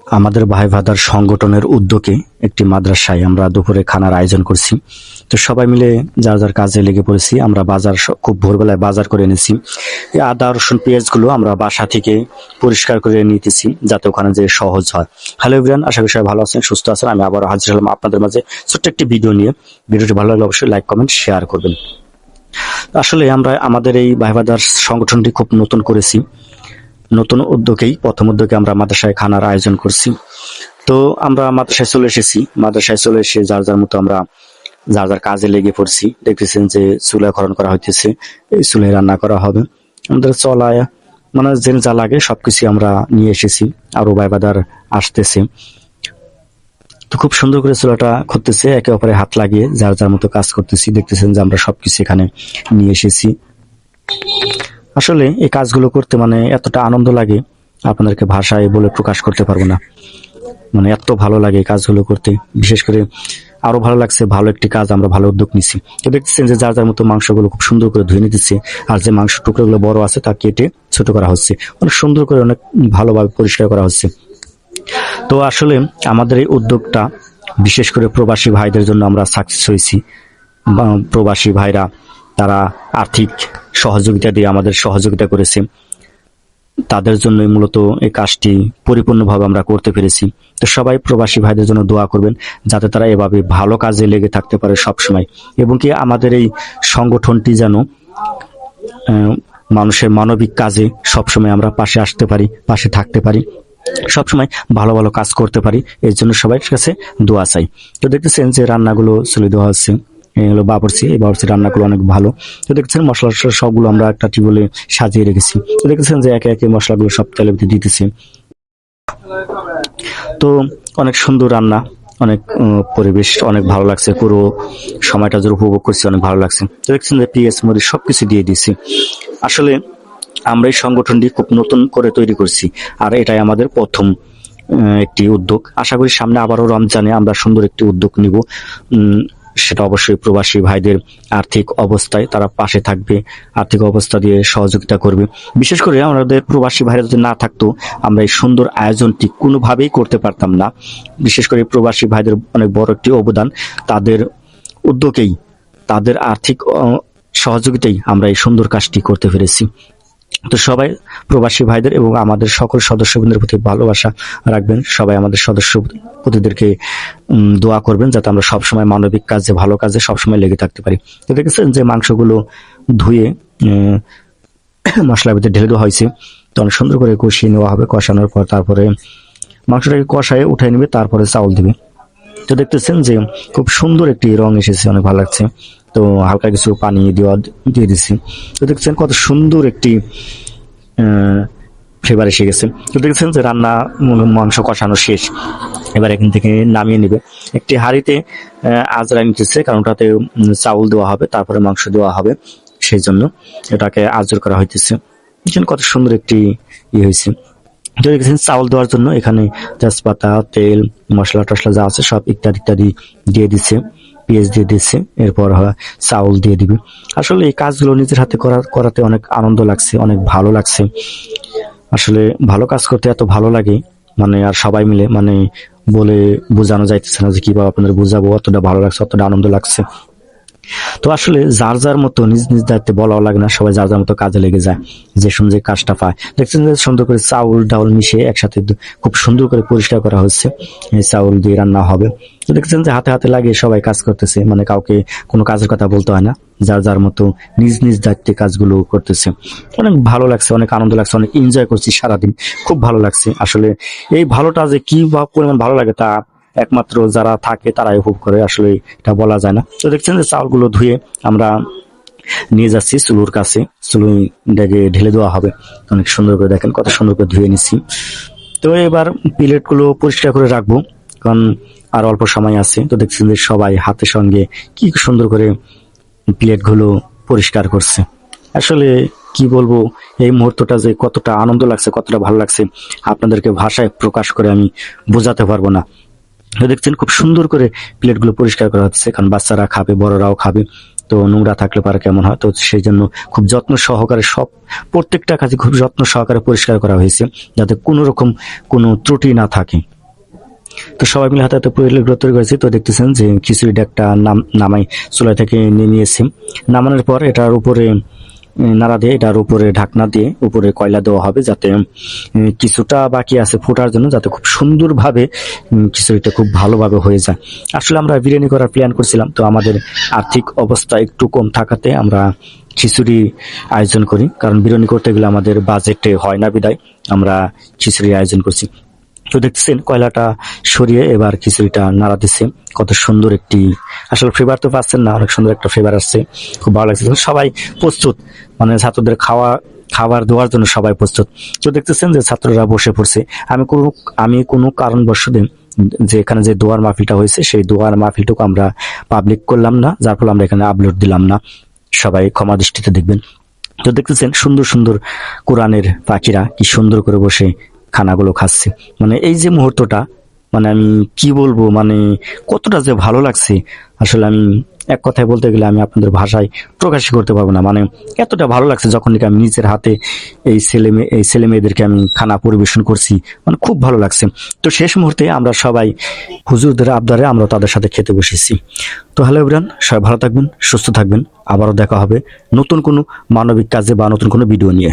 আমাদের ভাই ভাদার সংগঠনের উদ্যোগে একটি মাদ্রাসায় আমরা দুপুরে খানার আয়োজন করছি। তো সবাই মিলে যার যার কাজে লেগে পড়েছি। আমরা বাজার খুব ভোরবেলায় বাজার করে এনেছি। এই আদা রসুন পেঁয়াজগুলো আমরা বাসা থেকে পরিষ্কার করে নিতেছি যাতে ওখানে যে সহজ হয়। হ্যালো এভরিওয়ান, আশা করি সবাই ভালো আছেন, সুস্থ আছেন। আমি আবারও হাজির হলাম আপনাদের মাঝে ছোট্ট একটি ভিডিও নিয়ে। ভিডিওটি ভালো লাগলে অবশ্যই লাইক কমেন্ট শেয়ার করবেন। আসলে আমরা আমাদের এই ভাই ভাদার সংগঠনটি খুব নতুন করেছি। নতুন উদ্যোগেই প্রথম উদ্যোগে আমরা মাদ্রাসায় খানার আয়োজন করছি। তো আমরা মাদ্রাসায় চলে এসেছি। মাদ্রাসায় চলে এসে যার যার মতো আমরা যার যার কাজে লেগে পড়ছি। দেখতেছেন যে চুলাখরণ করা হইতেছে, এই চুলায় রান্না করা হবে। আমাদের চলায় মানে যে যা লাগে সবকিছু আমরা নিয়ে এসেছি। আরো ভাইবাদার আসতেছে, তো খুব সুন্দর করে চুলাটা খুঁজতেছে, একে অপরে হাত লাগিয়ে যার যার মতো কাজ করতেছি। দেখতেছেন যে আমরা সবকিছু এখানে নিয়ে এসেছি। আসলে এই কাজগুলো করতে মানে এতটা আনন্দ লাগে আপনাদেরকে ভাষায় বলে প্রকাশ করতে পারবো না। মানে এত ভালো লাগে এই কাজগুলো করতে। বিশেষ করে আরো ভালো লাগছে, ভালো একটি কাজ, আমরা ভালো উদ্যোগ নিচ্ছি। তো দেখতেছেন যে যার যার মতো মাংসগুলো খুব সুন্দর করে ধুয়ে নিতেছে, আর যে মাংস টুকরোগুলো বড় আছে তা কেটে ছোট করা হচ্ছে, অনেক সুন্দর করে অনেক ভালোভাবে পরিষ্কার করা হচ্ছে। তো আসলে আমাদের এই উদ্যোগটা বিশেষ করে প্রবাসী ভাইদের জন্য আমরা সাকসেস হয়েছি। প্রবাসী ভাইরা তারা আর্থিক সহযোগিতা দিয়ে আমাদের সহযোগিতা করেছে, তাদের জন্যই মূলত এই কাজটি পরিপূর্ণভাবে আমরা করতে পেরেছি। তো সবাই প্রবাসী ভাইদের জন্য দোয়া করবেন যাতে তারা এভাবে ভালো কাজে লেগে থাকতে পারে সব সময়, এবং কি আমাদের এই সংগঠনটি যেন মানুষের মানবিক কাজে সবসময় আমরা পাশে আসতে পারি, পাশে থাকতে পারি, সবসময় ভালো ভালো কাজ করতে পারি। এর জন্য সবাই কাছে দোয়া চাই। তো দেখতেছেন যে রান্নাগুলো চলে দেওয়া হচ্ছে, হলো বাবরচি। এই বাবরচি রান্নাগুলো অনেক ভালো। তো দেখছেন মশলা সবগুলো আমরা একটা টেবিলে সাজিয়ে রেখেছি। তো দেখতেছেন যে একে একে মশলাগুলো সব তেলের ভিতরে দিতেছি। তো অনেক সুন্দর রান্না, অনেক পরিবেশ অনেক ভালো লাগছে। পুরো সময়টা যে উপভোগ করছি অনেক ভালো লাগছে। তো দেখছেন যে পেঁয়াজ মরিচ সবকিছু দিয়ে দিছি। আসলে আমরা এই সংগঠনটি খুব নতুন করে তৈরি করছি, আর এটাই আমাদের প্রথম একটি উদ্যোগ। আশা করি সামনে আবারও রমজানে আমরা সুন্দর একটি উদ্যোগ নিব। সেটা অবশ্যই প্রবাসী ভাইদের আর্থিক অবস্থায় তারা পাশে থাকবে, আর্থিক অবস্থা দিয়ে সহযোগিতা করবে। বিশেষ করে আমাদের প্রবাসী ভাইরা যদি না থাকতো আমরা এই সুন্দর আয়োজনটি কোনোভাবেই করতে পারতাম না। বিশেষ করে প্রবাসী ভাইদের অনেক বড় একটি অবদান, তাদের উদ্যোগেই, তাদের আর্থিক সহযোগিতাই আমরা এই সুন্দর কাজটি করতে পেরেছি। তো সবাই প্রবাসী ভাইদের এবং আমাদের সকল সদস্যবৃন্দের প্রতি ভালোবাসা রাখবেন। সবাই আমাদের সদস্য প্রতিদেরকে দোয়া করবেন যাতে আমরা সবসময় মানবিক কাজে, ভালো কাজে সবসময় লেগে থাকতে পারি। তো দেখেছেন যে মাংসগুলো ধুয়ে মশলার ভিতরে ঢেলে দেওয়া হয়েছে। তো অনেক সুন্দর করে কষিয়ে নেওয়া হবে। কষানোর পর তারপরে মাংসটাকে কষায় উঠাই নেবে, তারপরে চাউল দিবে। তো দেখতেছেন যে খুব সুন্দর একটি রং এসেছে, অনেক ভালো লাগছে। তো হালকা কিছু পানি দিয়ে দিচ্ছি। তো দেখছেন কত সুন্দর একটি ফ্লেভার এসে গেছে। তো দেখছেন যে রান্না মাংস কষানো শেষ, এবার এখান থেকে নামিয়ে নেবে। একটি হাঁড়িতে আজরাই নিতেছে, কারণ ওটাতে চাউল দেওয়া হবে, তারপরে মাংস দেওয়া হবে, সেই জন্য এটাকে আজর করা হইতেছে। কত সুন্দর একটি হয়েছে। তো দেখছেন চাউল দেওয়ার জন্য এখানে তেজপাতা, তেল, মশলা টশলা যা আছে সব ইত্যাদি ইত্যাদি দিয়ে দিচ্ছে, পেঁয়াজ দিয়ে দিচ্ছে, এরপর চাউল দিয়ে দিবে। আসলে এই কাজগুলো নিজের হাতে করাতে অনেক আনন্দ লাগছে, অনেক ভালো লাগছে। আসলে ভালো কাজ করতে এত ভালো লাগে, মানে আর সবাই মিলে মানে বলে বোঝানো যাইতেছে না যে কিভাবে আপনাদের বোঝাবো। অতটা ভালো লাগছে, অতটা আনন্দ লাগছে। তো আসলে যার যার মতো নিজ নিজ দায়িত্বে বলাও লাগে না, সবাই যার যার মতো কাজে লেগে যায়, যে সুন্দর কাজটা পায়। দেখছেন যে সুন্দর করে চাউল ডাউল মিশিয়ে একসাথে খুব সুন্দর করে পরিষ্কার করা হচ্ছে। এই চাউল দিয়ে রান্না হবে। তো দেখছেন যে হাতে হাতে লাগিয়ে সবাই কাজ করতেছে, মানে কাউকে কোনো কাজের কথা বলতে হয় না, যার যার মতো নিজ নিজ দায়িত্বে কাজগুলো করতেছে। অনেক ভালো লাগছে, অনেক আনন্দ লাগছে, অনেক এনজয় করছি সারাদিন, খুব ভালো লাগছে। আসলে এই ভালোটা যে কি পরিমাণ ভালো লাগে তা একমাত্র যারা থাকে তারাই উপভোগ করে, আসলে এটা বলা যায় না। তো দেখছেন যে চাউলগুলো ধুয়ে আমরা নিয়ে যাচ্ছি চুলুর কাছে, চুলুই ডেকে ঢেলে দেওয়া হবে। অনেক সুন্দর করে দেখেন কত সুন্দর করে ধুয়ে নিচ্ছি। তো এবার প্লেটগুলো পরিষ্কার করে রাখবো, কারণ আর অল্প সময় আছে। তো দেখছেন যে সবাই হাতের সঙ্গে কি সুন্দর করে প্লেটগুলো পরিষ্কার করছে। আসলে কি বলবো, এই মুহূর্তটা যে কতটা আনন্দ লাগছে, কতটা ভালো লাগছে আপনাদেরকে ভাষায় প্রকাশ করে আমি বোঝাতে পারবো না। দেখছেন খুব সুন্দর করে প্লেটগুলো পরিষ্কার করা হচ্ছে, কারণ বাচ্চারা খাবে, বড়রাও খাবে। তো নোংরা থাকলে পারে কেমন হয়, তো সেই জন্য খুব যত্ন সহকারে প্রত্যেকটা কাজে খুব যত্ন সহকারে পরিষ্কার করা হয়েছে, যাতে কোনো রকম কোনো ত্রুটি না থাকে। তো সবাই মিলে হাতে হাতে পরিবেশগুলো তৈরি করেছি। তো দেখতেছেন যে খিচুড়িটা একটা নামাই চুলা থেকে নিয়েছি। নামানোর পর এটার উপরে নাড়া দিয়ে এটার উপরে ঢাকনা দিয়ে উপরে কয়লা দেওয়া হবে, যাতে কিছুটা বাকি আছে ফোটার জন্য, যাতে খুব সুন্দরভাবে খিচুড়িটা খুব ভালোভাবে হয়ে যায়। আসলে আমরা বিরিয়ানি করার প্ল্যান করছিলাম, তো আমাদের আর্থিক অবস্থা একটু কম থাকাতে আমরা খিচুড়ি আয়োজন করি, কারণ বিরিয়ানি করতে গেলে আমাদের বাজেটে হয় না, বিদায় আমরা খিচুড়ি আয়োজন করছি। তো দেখতেছেন কয়লাটা সরিয়ে এবার খিচুড়িটা নাড়া দিচ্ছে। কত সুন্দর একটি, আসলে ফ্লেভার তো পাচ্ছেন না, অনেক সুন্দর একটা ফ্লেভার আসছে, খুব ভালো লাগছে। সবাই প্রস্তুত, মানে ছাত্রদের খাবার দেওয়ার জন্য সবাই প্রস্তুত। তো দেখতেছেন যে ছাত্ররা বসে পড়ছে। আমি কোনো কারণবশত যে এখানে যে দোয়ার মাহফিলটা হয়েছে সেই দোয়ার মাহফিলটুকু আমরা পাবলিক করলাম না, যার ফলে আমরা এখানে আপলোড দিলাম না, সবাই ক্ষমা দৃষ্টিতে দেখবেন। তো দেখতেছেন সুন্দর সুন্দর কোরআনের পাখিরা কি সুন্দর করে বসে খানাগুলো খাচ্ছে। মানে এই যে মুহূর্তটা, মানে আমি কি বলবো, মানে কতটা যে ভালো লাগছে, আসলে আমি এক কথায় বলতে গেলে আমি আপনাদের ভাষায় প্রকাশ করতে পারবো না। মানে এতটা ভালো লাগছে যখন নাকি আমি নিজের হাতে এই ছেলে মেয়েদেরকে আমি খানা পরিবেশন করছি, মানে খুব ভালো লাগছে। তো শেষ মুহূর্তে আমরা সবাই হুজুরদের আবদারে আমরা তাদের সাথে খেতে বসেছি। তো হ্যালো এভরিওয়ান, সবাই ভালো থাকবেন, সুস্থ থাকবেন। আবারও দেখা হবে নতুন কোনো মানবিক কাজে বা নতুন কোনো ভিডিও নিয়ে।